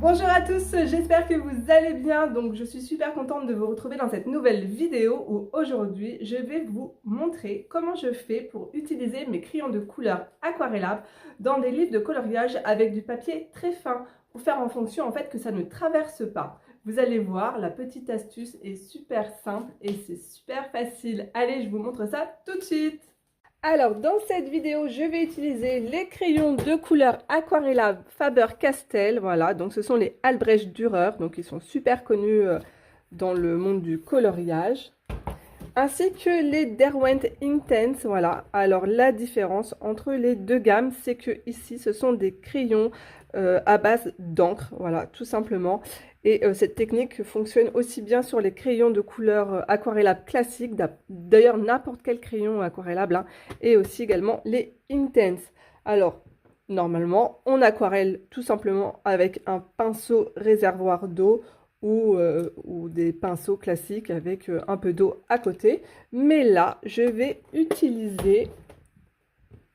Bonjour à tous, j'espère que vous allez bien. Donc je suis super contente de vous retrouver dans cette nouvelle vidéo où aujourd'hui je vais vous montrer comment je fais pour utiliser mes crayons de couleur aquarellables dans des livres de coloriage avec du papier très fin pour faire en fonction en fait que ça ne traverse pas. Vous allez voir, la petite astuce est super simple et c'est super facile. Allez, je vous montre ça tout de suite. Alors, dans cette vidéo, je vais utiliser les crayons de couleur aquarellables Faber-Castell. Voilà, donc ce sont les Albrecht Dürer, donc ils sont super connus dans le monde du coloriage. Ainsi que les Derwent Intense, voilà. Alors, la différence entre les deux gammes, c'est que ici, ce sont des crayons à base d'encre, voilà, tout simplement. Et cette technique fonctionne aussi bien sur les crayons de couleur aquarellable classiques, d'ailleurs n'importe quel crayon aquarellable, hein, et aussi également les Intense. Alors, normalement, on aquarelle tout simplement avec un pinceau réservoir d'eau ou des pinceaux classiques avec un peu d'eau à côté. Mais là, je vais utiliser,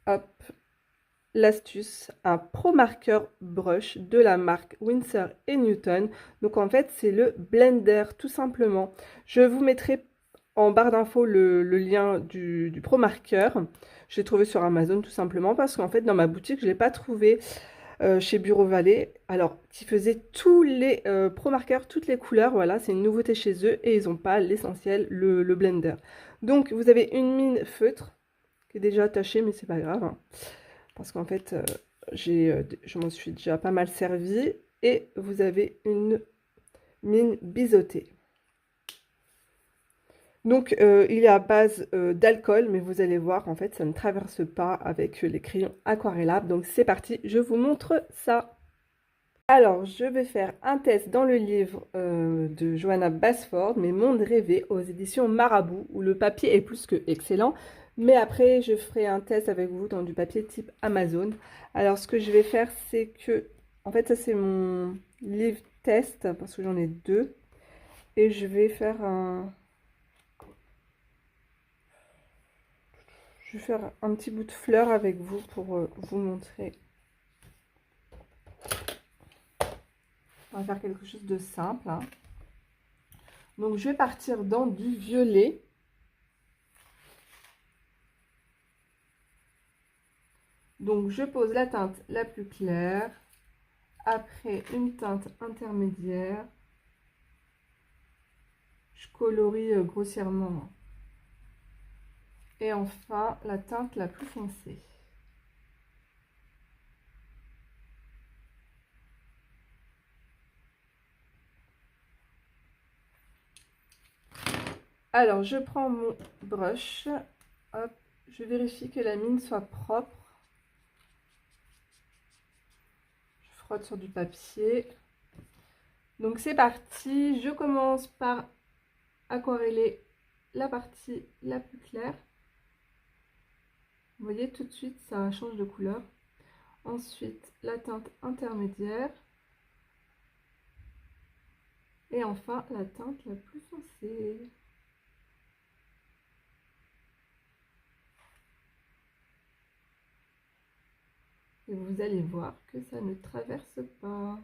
hop, l'astuce, un Pro Marker Brush de la marque Winsor & Newton. Donc en fait, c'est le blender tout simplement. Je vous mettrai en barre d'infos le lien du Pro Marker. Je l'ai trouvé sur Amazon tout simplement parce qu'en fait, dans ma boutique, je ne l'ai pas trouvé chez Bureau Vallée. Alors, qui faisait tous les Pro Markers, toutes les couleurs. Voilà, c'est une nouveauté chez eux et ils n'ont pas l'essentiel, le blender. Donc, vous avez une mine feutre qui est déjà tachée, mais c'est pas grave, hein. Parce qu'en fait, je m'en suis déjà pas mal servi. Et vous avez une mine biseautée. Donc, il est à base d'alcool, mais vous allez voir, en fait, ça ne traverse pas avec les crayons aquarellables. Donc, c'est parti, je vous montre ça. Alors, je vais faire un test dans le livre de Johanna Basford, Mes mondes rêvés, aux éditions Marabout, où le papier est plus que excellent. Mais après, je ferai un test avec vous dans du papier type Amazon. Alors, ce que je vais faire, c'est que... En fait, ça, c'est mon livre test, parce que j'en ai deux. Et je vais faire un... Je vais faire un petit bout de fleur avec vous pour vous montrer. On va faire quelque chose de simple, hein. Donc, je vais partir dans du violet. Donc, je pose la teinte la plus claire, après une teinte intermédiaire. Je colorie grossièrement. Et enfin, la teinte la plus foncée. Alors, je prends mon brush. Hop, je vérifie que la mine soit propre. Je frotte sur du papier. Donc, c'est parti. Je commence par aquareller la partie la plus claire. Vous voyez, tout de suite, ça change de couleur. Ensuite, la teinte intermédiaire. Et enfin, la teinte la plus foncée. Et vous allez voir que ça ne traverse pas.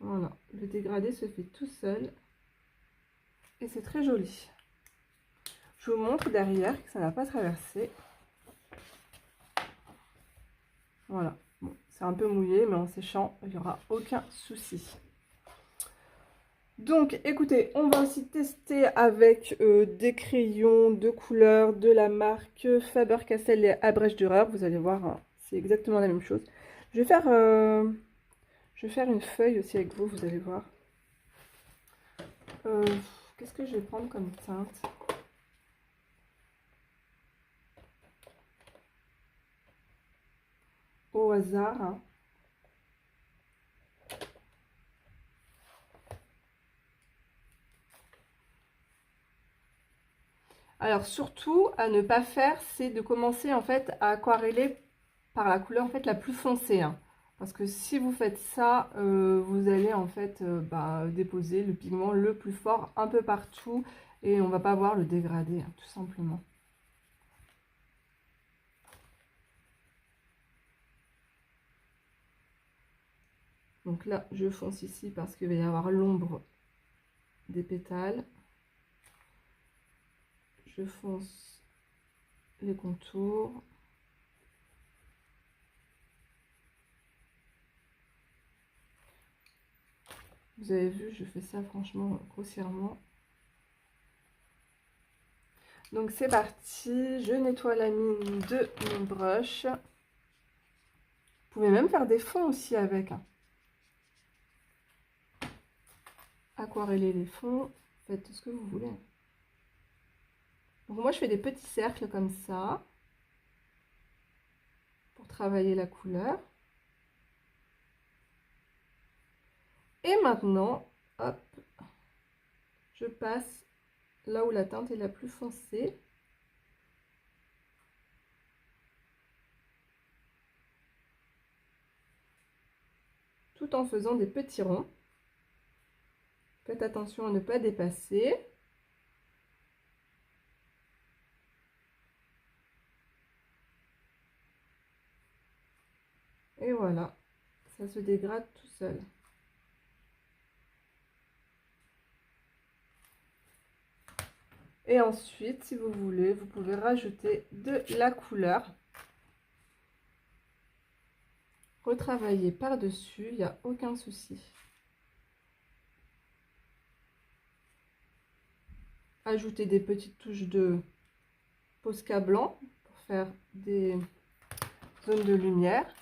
Voilà, le dégradé se fait tout seul. Et c'est très joli. Je vous montre derrière que ça n'a pas traversé. Voilà, bon, c'est un peu mouillé, mais en séchant, il n'y aura aucun souci. Donc, écoutez, on va aussi tester avec des crayons de couleur de la marque Faber-Castell et Albrecht Dürer. Vous allez voir, hein, c'est exactement la même chose. Je vais faire une feuille aussi avec vous, vous allez voir. Qu'est-ce que je vais prendre comme teinte? Au hasard, hein. Alors surtout à ne pas faire, c'est de commencer en fait à aquareller par la couleur en fait la plus foncée, hein. Parce que si vous faites ça, vous allez en fait déposer le pigment le plus fort un peu partout et on va pas voir le dégradé, hein, tout simplement. Donc là, je fonce ici parce qu'il va y avoir l'ombre des pétales. Je fonce les contours. Vous avez vu, je fais ça franchement grossièrement. Donc c'est parti, je nettoie la mine de mon brush. Vous pouvez même faire des fonds aussi avec. Aquareller les fonds, faites ce que vous voulez. Donc moi je fais des petits cercles comme ça pour travailler la couleur. Et maintenant, hop, je passe là où la teinte est la plus foncée. Tout en faisant des petits ronds. Faites attention à ne pas dépasser. Et voilà, ça se dégrade tout seul. Et ensuite, si vous voulez, vous pouvez rajouter de la couleur. Retravailler par-dessus, il n'y a aucun souci. Ajouter des petites touches de Posca blanc pour faire des zones de lumière.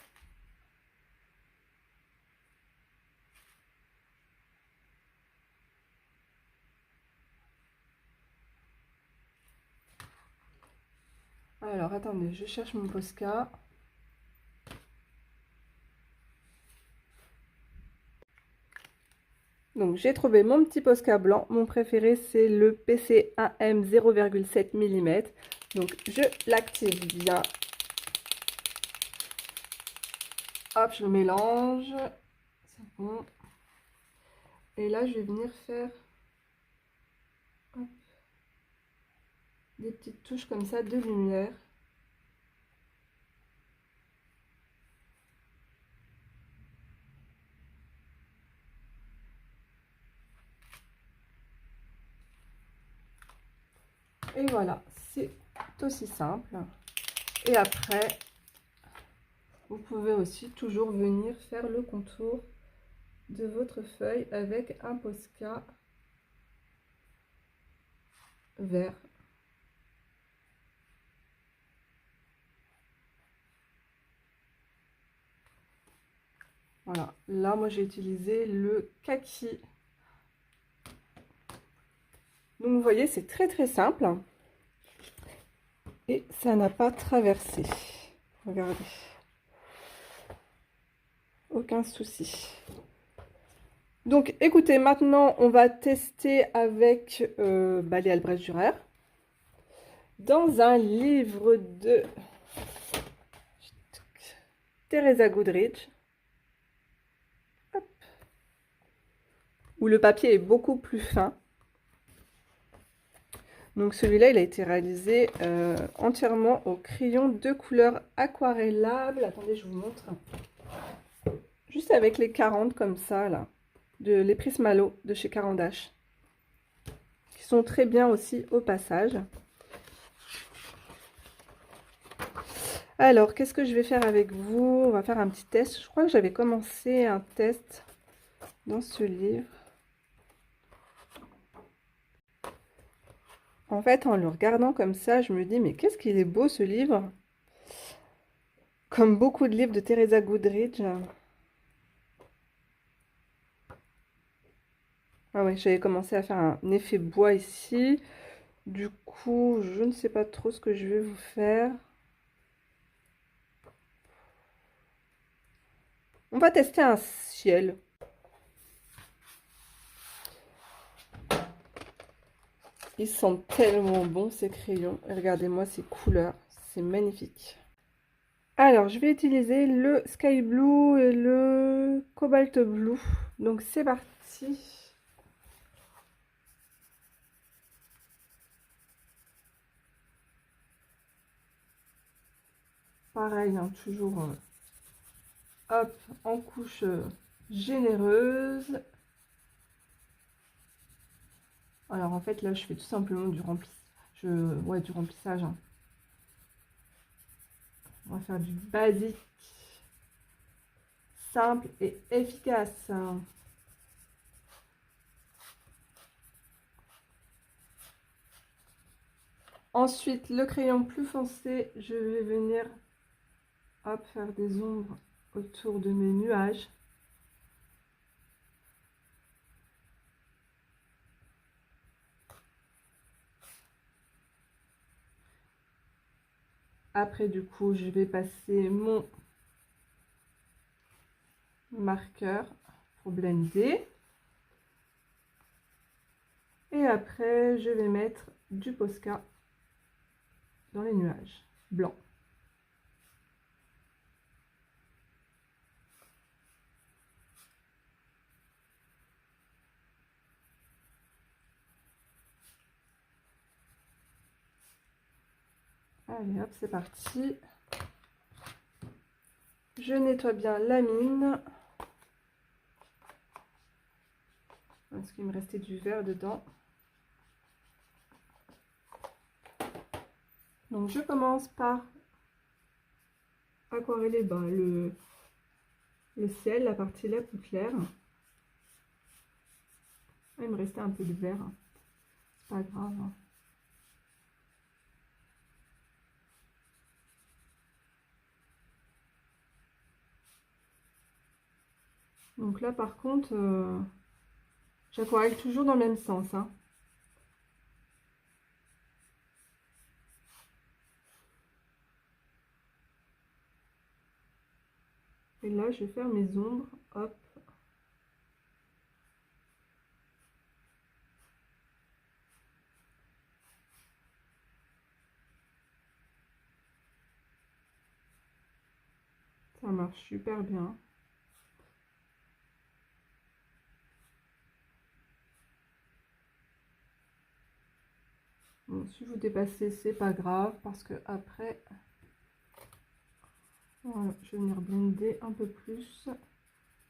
Alors, attendez, je cherche mon Posca. Donc, j'ai trouvé mon petit Posca blanc. Mon préféré, c'est le PC1M 0,7 mm. Donc, je l'active bien. Hop, je le mélange. C'est bon. Et là, je vais venir faire hop, des petites touches comme ça de lumière. Et voilà, c'est aussi simple. Et après, vous pouvez aussi toujours venir faire le contour de votre feuille avec un Posca vert. Voilà, là moi j'ai utilisé le kaki. Donc vous voyez, c'est très simple. Et ça n'a pas traversé. Regardez. Aucun souci. Donc écoutez, maintenant on va tester avec les Albrecht Dürer. Dans un livre de Teresa Goodrich. Hop. Où le papier est beaucoup plus fin. Donc celui-là, il a été réalisé entièrement au crayon de couleur aquarellable. Attendez, je vous montre. Juste avec les 40 comme ça, là. Les Prismalo de chez Caran d'Ache. Qui sont très bien aussi au passage. Alors, qu'est-ce que je vais faire avec vous? On va faire un petit test. Je crois que j'avais commencé un test dans ce livre. En fait, en le regardant comme ça, je me dis, mais qu'est-ce qu'il est beau ce livre! Comme beaucoup de livres de Teresa Goodrich. Ah ouais, j'avais commencé à faire un effet bois ici. Du coup, je ne sais pas trop ce que je vais vous faire. On va tester un ciel. Ils sont tellement bons ces crayons. Regardez-moi ces couleurs, c'est magnifique. Alors, je vais utiliser le Sky Blue et le Cobalt Blue. Donc, c'est parti. Pareil, hein, toujours hop, en couche généreuse. Alors en fait là je fais tout simplement du remplissage. Hein. On va faire du basique, simple et efficace. Ensuite, le crayon plus foncé, je vais venir hop, faire des ombres autour de mes nuages. Après, du coup, je vais passer mon marqueur pour blender. Et après, je vais mettre du Posca dans les nuages blancs. Allez, hop, c'est parti. Je nettoie bien la mine. Parce qu'il me restait du vert dedans. Donc, je commence par aquareller le ciel, la partie la plus claire. Il me restait un peu de vert. C'est pas grave. Donc là, par contre, j'aquarelle toujours dans le même sens. Hein. Et là, je vais faire mes ombres. Hop. Ça marche super bien. Bon, si vous dépassez, c'est pas grave parce que après, voilà, je vais venir blender un peu plus,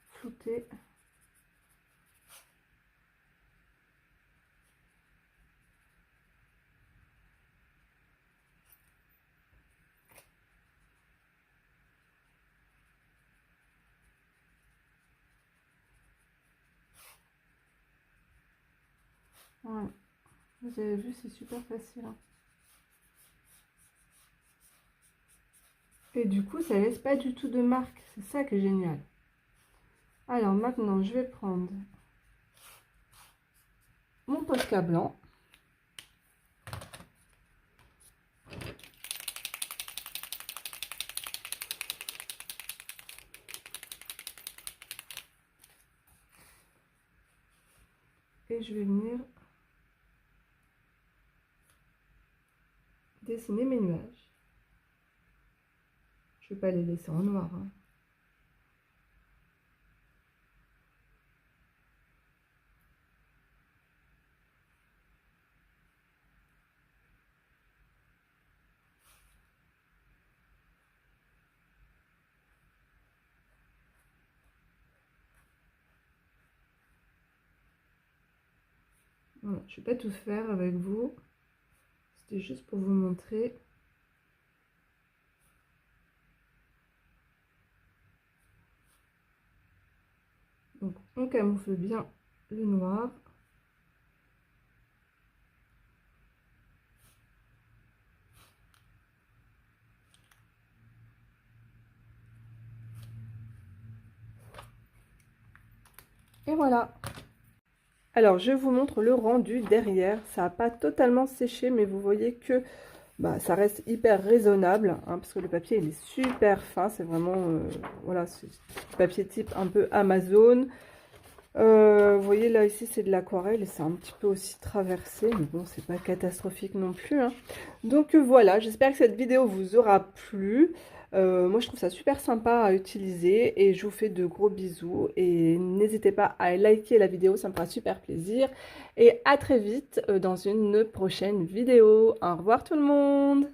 flouter. Voilà. Vous avez vu, c'est super facile. Hein. Et du coup, ça laisse pas du tout de marque. C'est ça qui est génial. Alors maintenant, je vais prendre mon Posca blanc. Et je vais venir dessiner mes nuages. Je ne vais pas les laisser en noir. Hein. Voilà, je ne vais pas tout faire avec vous. C'était juste pour vous montrer. Donc, on camoufle bien le noir. Et voilà. Alors, je vous montre le rendu derrière. Ça n'a pas totalement séché, mais vous voyez que ça reste hyper raisonnable. Hein, parce que le papier, il est super fin. C'est vraiment, voilà, c'est papier type un peu Amazon. Vous voyez, là, ici, c'est de l'aquarelle et c'est un petit peu aussi traversé. Mais bon, c'est pas catastrophique non plus. Hein. Donc, voilà, j'espère que cette vidéo vous aura plu. Moi, je trouve ça super sympa à utiliser et je vous fais de gros bisous. Et n'hésitez pas à liker la vidéo, ça me fera super plaisir. Et à très vite dans une prochaine vidéo. Au revoir tout le monde!